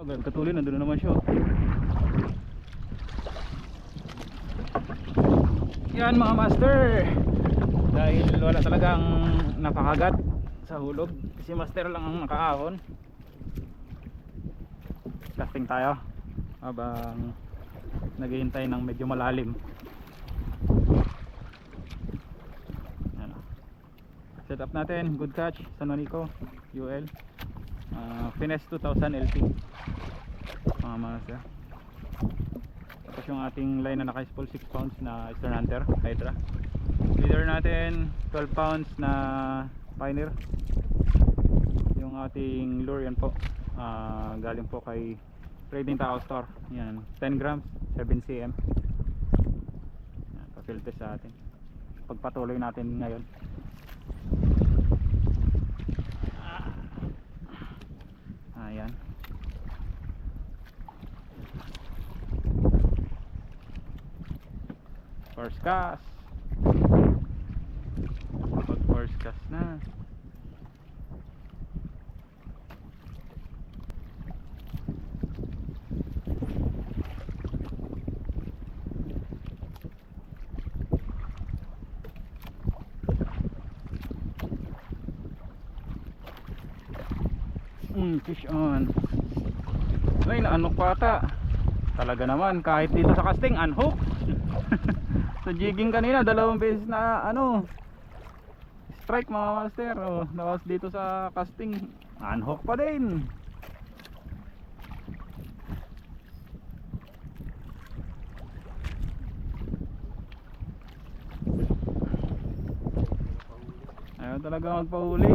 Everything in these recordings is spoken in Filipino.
Katuloy, nandun na naman siya. Yan mga master, dahil wala talagang napakagat sa hulog, si master lang ang nakaahon. Casting tayo habang naghihintay ng medyo malalim. Yan. Set up natin, good catch, San Juanico UL, Finesse 2000 LP mga master. Tapos yung ating line na naka-spool 6 pounds na Eastern Hunter Hydra. Leader natin 12 pounds na Pioneer. Yung ating lure yan po, galing po kay Trading Tao Store. Yan, 10 grams 7 cm. Yan, pa-field test sa atin. Pagpatuloy natin ngayon. Ayan. First cast. Pag first cast na, fish on. Ay, naanok pa ata. Talaga naman, kahit dito sa casting unhook. Sa jigging kanina, 2 beses na strike mga master. Tapos dito sa casting unhook pa din. Ayaw talaga magpahuli.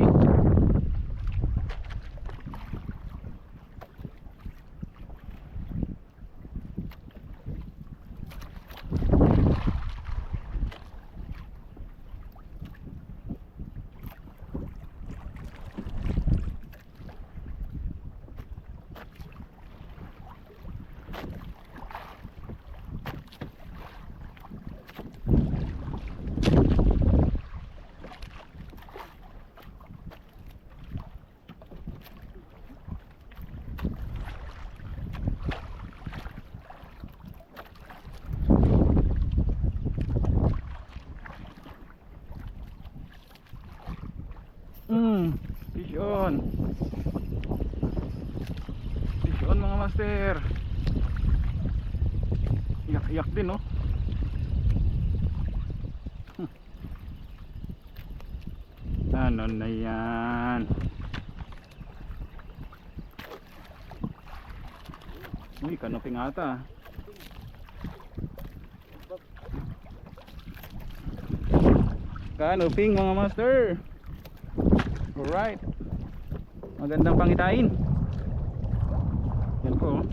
Fish on. Fish on mga master. Iyak-iyak din, no? Ano na yan? Uy, kanoping ata. Kanoping mga master. Alright, magandang pangitain. Yan po.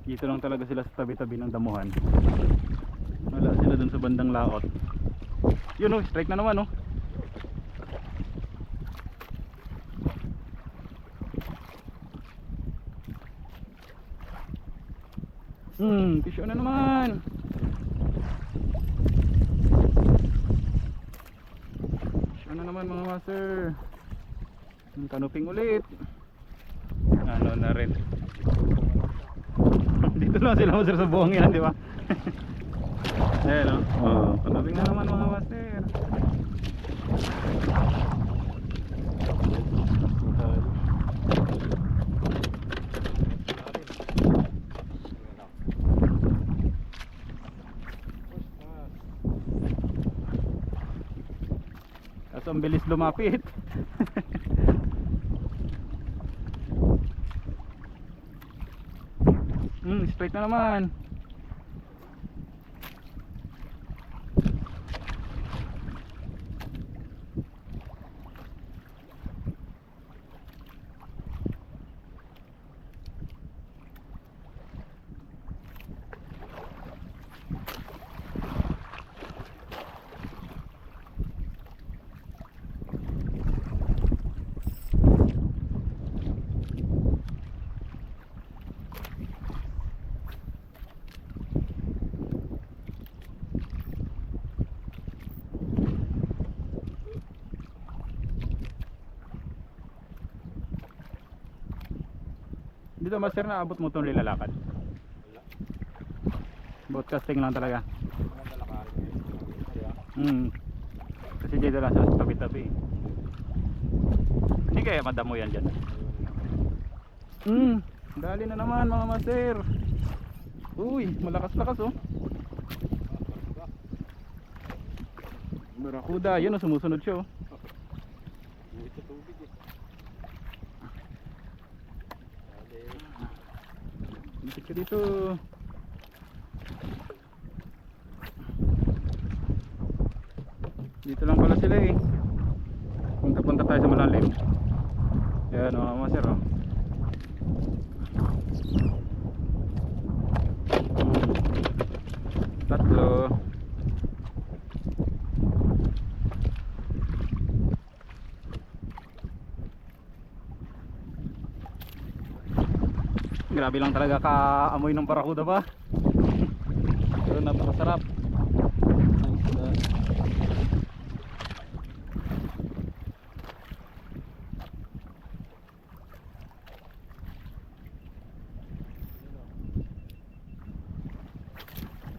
Dito lang talaga sila sa tabi-tabi ng damuhan. Wala sila dun sa bandang laot. Yun o, strike na naman o. Fish on na naman. Fish on na naman mga master. Kanoping ulit. Ano na rin. Dito lang sila master sa buhang yan, di ba? Ayan o. Kanoping na naman mga master. Ang bilis lumapit. Straight na naman. Dito master, na abot mo itong lilalakad? Wala. Boat casting lang talaga. Mga lalakarin ngayon. Kaya, Kasi dito lang sa tabi-tabi. Hindi kaya madamo yan dyan? Dali na naman mga master. Uy, malakas-lakas oh. Barakuda, yun oh, sumusunod siya oh. buhit sa tubig eh. Dali. Dito ka dito. Dito lang pala sila eh. Punta-punta tayo sa malalim. Yan mga master oh. Tatlo. Grabe lang talaga ka-amoy ng barakuda pa. Pero napakasarap. Nice na.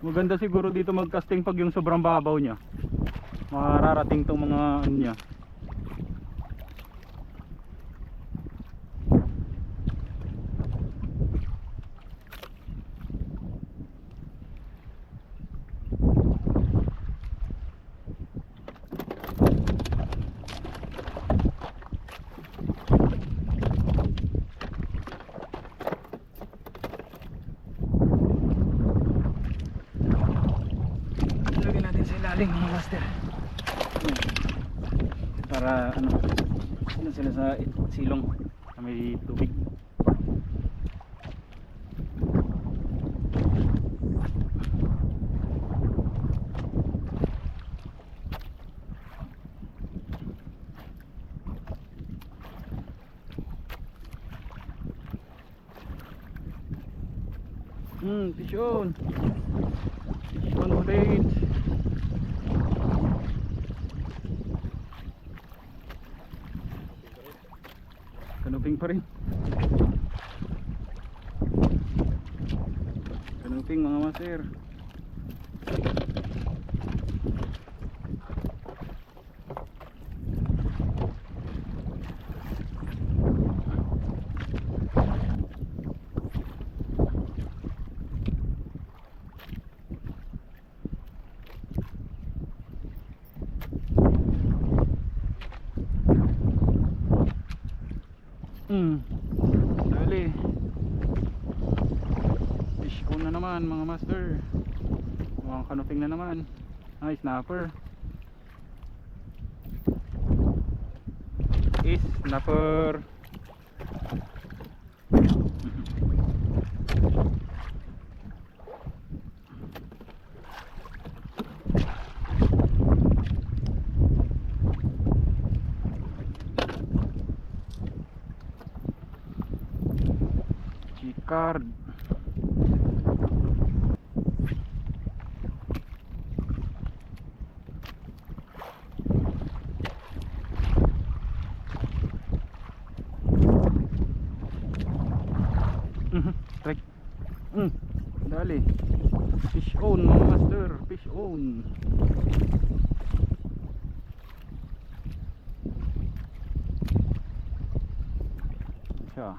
Maganda siguro dito mag-casting pag yung sobrang babaw niya. Mararating tong mga ano niya. Lagyan natin sa ilalim mga master. Para ano, sila sa silong na may tubig. Fish on. Fish on ulit. Kanuping pa rin. Kanuping mga master. Dali. Fish on na naman mga master. Mga kanuping na naman. Ay, snapper. Snapper. Card. Strike. Dali. Fish on mga master, fish on. Siya.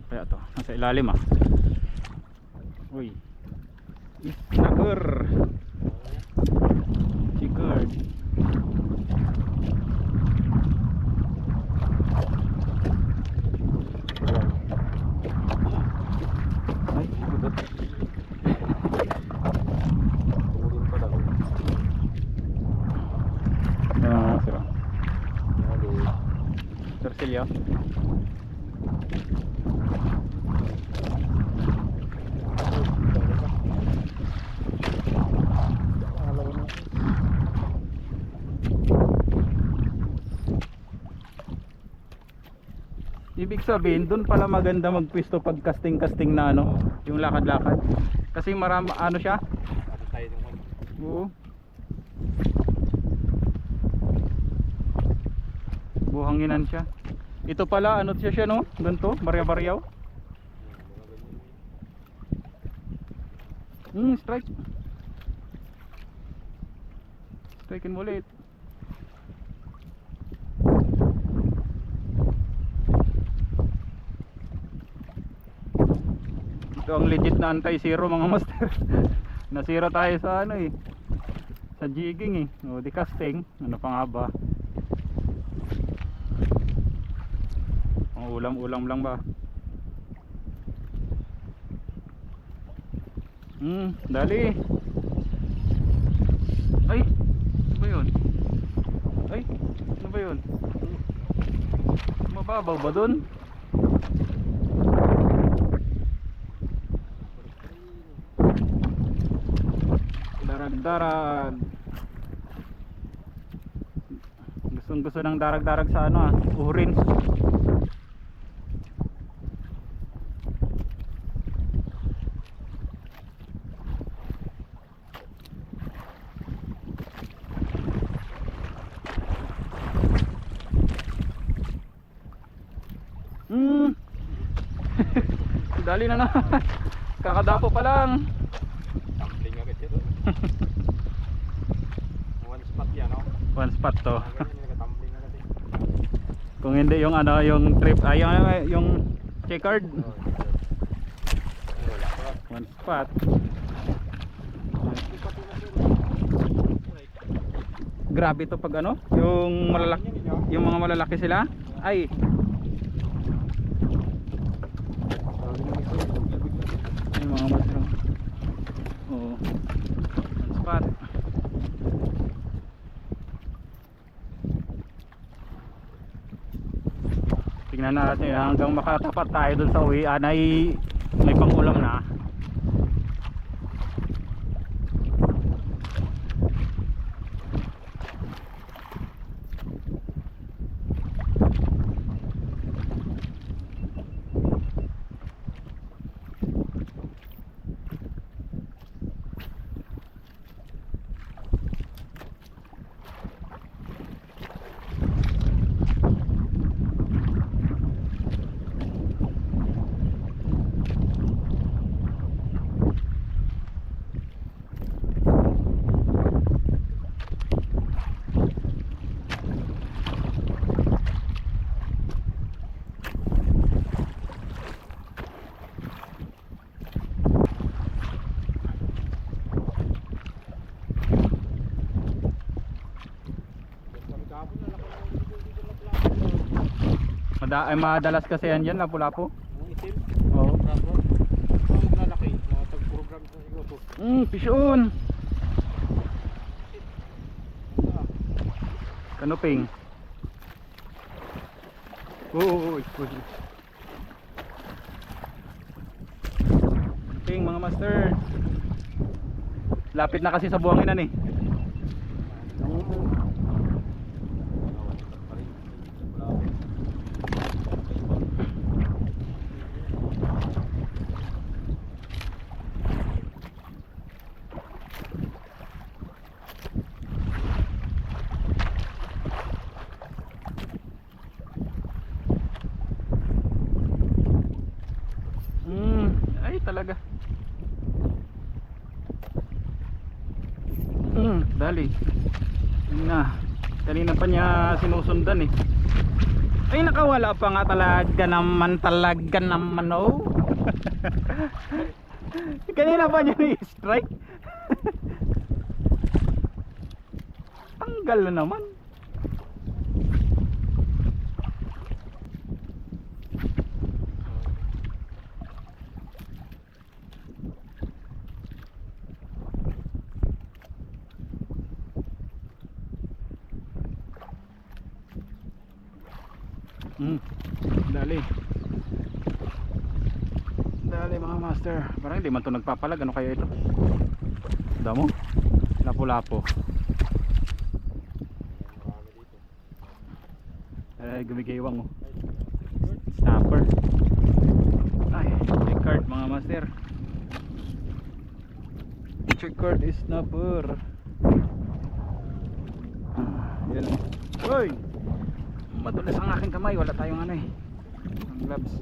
Kaya to, nasa ilalim ah. Uy. Snacker. Chicard. Ay, budot. Tulin pa lang. Sira. Dali. Tersilya. Ibig sabihin, doon pala maganda magpwesto pag casting-casting na ano, yung lakad-lakad. Kasi marami, ano siya? Ano tayo naman. Oo. Buhanginan siya. Ito pala, ano siya no? Ganito, barya-baryaw. Strike. Strikein mo ulit. Ito ang legit na anti-zero mga master. Nasira tayo sa ano eh, sa jigging eh. O di casting. Ano pa nga ba? Ang ulam-ulam lang ba? Dali. Ay, ano ba yun? Ay, ano ba yun? Mababaw ba dun? Darag-darag. Gustong gusto ng darag-darag sa ano ah, urin. Dali na na. Kakadapo pa lang. Tumbling agad siya doon. One spot yan, no? One spot to. Ganyan yung nagatumbling agad eh. Kung hindi yung ano, yung trip, ay yung checkered. One spot. Grabe to pag ano, yung malalaki, yung mga malalaki sila. Ay. Yung mga master. Oo. One spot. Tingnan natin hanggang makatapat tayo dun sa uwian ay may pangulam na. Madalas kasi yan dyan, lapu-lapu. Ang itim. Oo. Bravo. Ang maglalaki. Mga tag-program sa siguro. Fish on. Kanuping. Oo. Kanuping mga master. Lapit na kasi sa buwanginan eh. Ay talaga. Dali. Na. Kanina pa niya sinusundan eh. Ay nakawala pa nga talaga naman oh. Kanina pa niya i-strike. Tanggal na naman. Dali. Dali mga master. Parang hindi man ito nagpapalag. Ano kaya ito? Damo? Lapu-lapu. Ay gumigiwang oh. Snapper. Ay checkered mga master. Checkered is snapper. Yan oh. Uy! Madulas ang aking kamay, wala tayong ano eh, ang gloves.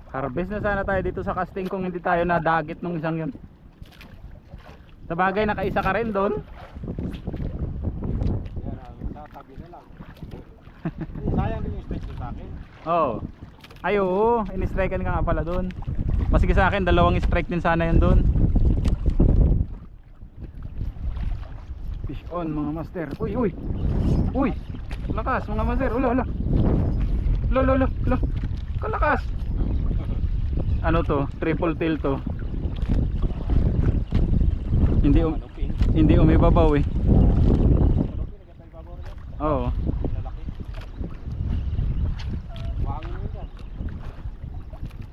Harvest na sana tayo dito sa casting kung hindi tayo nadagit nung isang yun. Sa bagay nakaisa ka rin doon. Yan, tatabi na lang. Sayang din yung stretch ko sa akin. Oo. Ay oo, in-strikean ka nga pala doon. Masige sa akin, 2 strike din sana yun doon. Fish on mga master. Uy, uy. Uy. Lakas mga master. Ula, ula. Ula, ula, ula. Kalakas. Ano to? Triple tail to. Hindi umibabaw eh. Oo.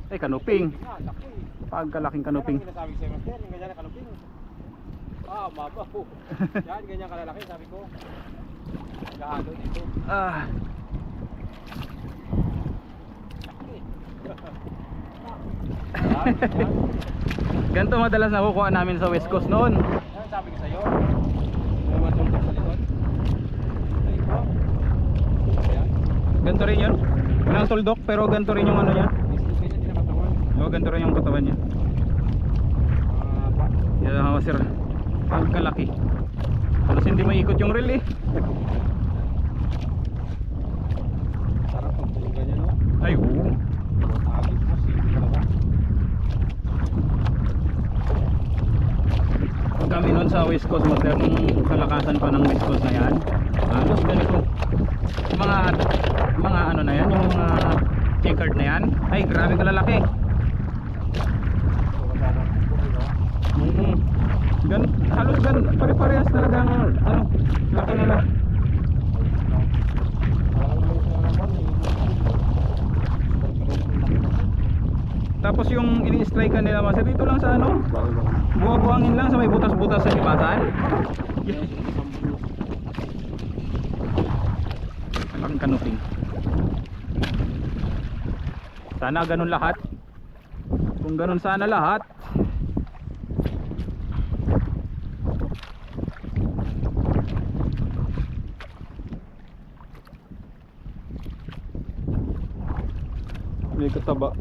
Eh kanuping. Pagkalaking kanuping. Sabi ko sa'yo, master, yung ganyan na kanuping. Ah, mabaw. Yan, ganyan kalalaki, sabi ko. Gahalo dito. Ah. Ganito madalas nakukuha namin sa West Coast noon. Yan, sabi ko sa'yo. May matulog sa likod. Ay, ko. Ayan. Ganito rin yun. Walang tuldok pero ganito rin yung ano niya. Ganyan din ang katawan. Oo, ganito rin yung katawan niya. Yan ang sir. Pagkalaki. Halos hindi maikot yung reel eh. Sarap pag tulog ganyan, no? Ay oo. Agit mo, sige talaga. Kami noon sa West Coast master, nung kalakasan pa ng West Coast na yan, halos ganito. Mga ano na yan, yung mga checkered na yan. Ay grabe kalalaki. Halos pare-parehas talaga ang ano, laki nila. Tapos yung ini-strike nila master dito lang sa ano, buwang-buwangin lang sa may butas-butas sa lipasan. Malaking kanuping. Sana ganun lahat. Kung ganun sana lahat. May kataba.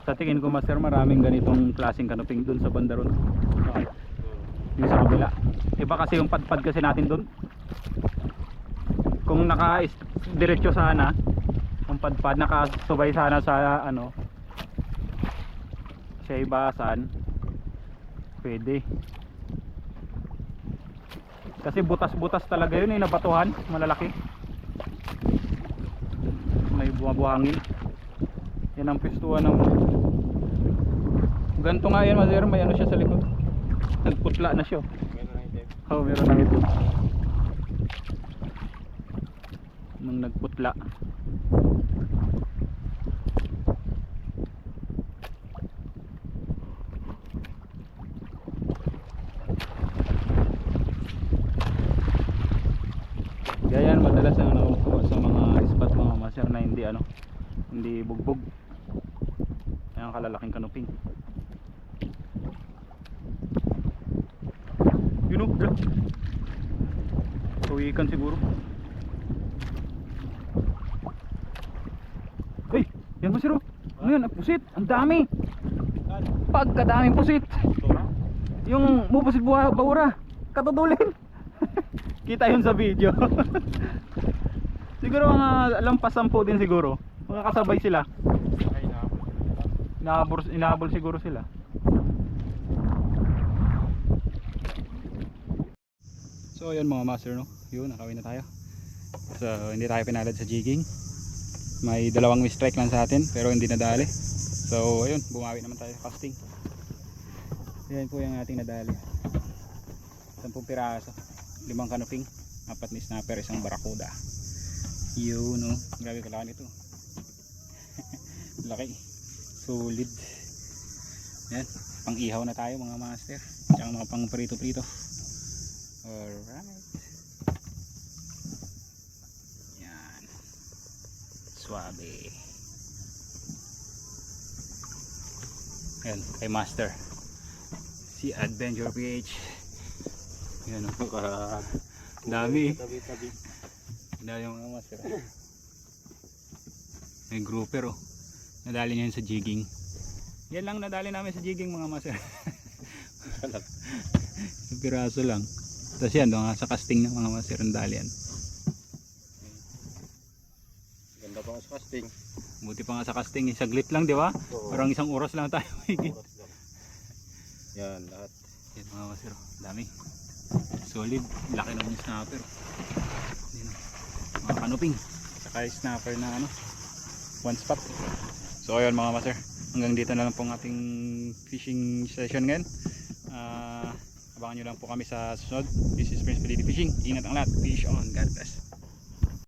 Sa tingin ko master, maraming ganitong klaseng kanuping dun sa banda ron. Yung sa kabila. Iba kasi yung padpad kasi natin dun. Kung naka-diretso sana ang padpad, nakasubay sana sa ano, sa ibasan, pwede. Kasi butas-butas talaga yun eh, nabatuhan, malalaki. May bumabuhangin. Yan ang pistuan ng ganito nga yan mazer, may ano siya sa likod. Nagputla na siya. Meron na itim. Oo, meron na ito. Nung nagputla. Ganyan madalas ang nakukuha sa mga spot mga maser na hindi ano, hindi bugbog. Ayan kalalaking kanuping. Yun o, bro. Kawikan siguro. Ay, yan maser o. Ano yan, pusit, ang dami. Pagkadaming pusit. Yung mupusit bawra, katutulin. Kita yun sa video. Siguro mga lampas 10 din siguro. Mga kasabay sila. Inahabol siguro sila. So ayun mga master no. Yun, nakawin na tayo. So hindi tayo pinalad sa jigging. May 2 strike lang sa atin pero hindi nadali. So ayun, bumawi naman tayo sa casting. Yan po yung ating nadali. 10 piraso. 5 kanuping, 4 ni snapper, 1 barakuda. Yun no, grabe kalaki nito. Laki, solid. Yan, pang ihaw na tayo mga master. Tsaka mga pang prito-prito. Alright. Yan. Swabe. Ayan, kay Master. Si Adventure PH. Ayan o. Dami. Tabi-tabi. Dali yung mga master. May grouper oh. Nadali niya yun sa jigging. Yan lang nadali namin sa jigging mga master. Sa piraso lang. Tapos yan doon nga sa casting ng mga master ang dali yan. Ganda pa nga sa casting. Buti pa nga sa casting, saglit lang di ba? Oo. Parang isang oras lang tayo higit. Oras lang. Yan, lahat. Yan mga master, oh. Dami. Solid, laki naman yung snapper. Yan, oh. Mga kanuping. Saka yung snapper na ano, one spot. So ayun mga master, hanggang dito na lang pong ating fishing session ngayon. Abangan nyo lang po kami sa susunod. This is Prince Peliti Fishing. Ingat ang lahat. Fish on. God bless.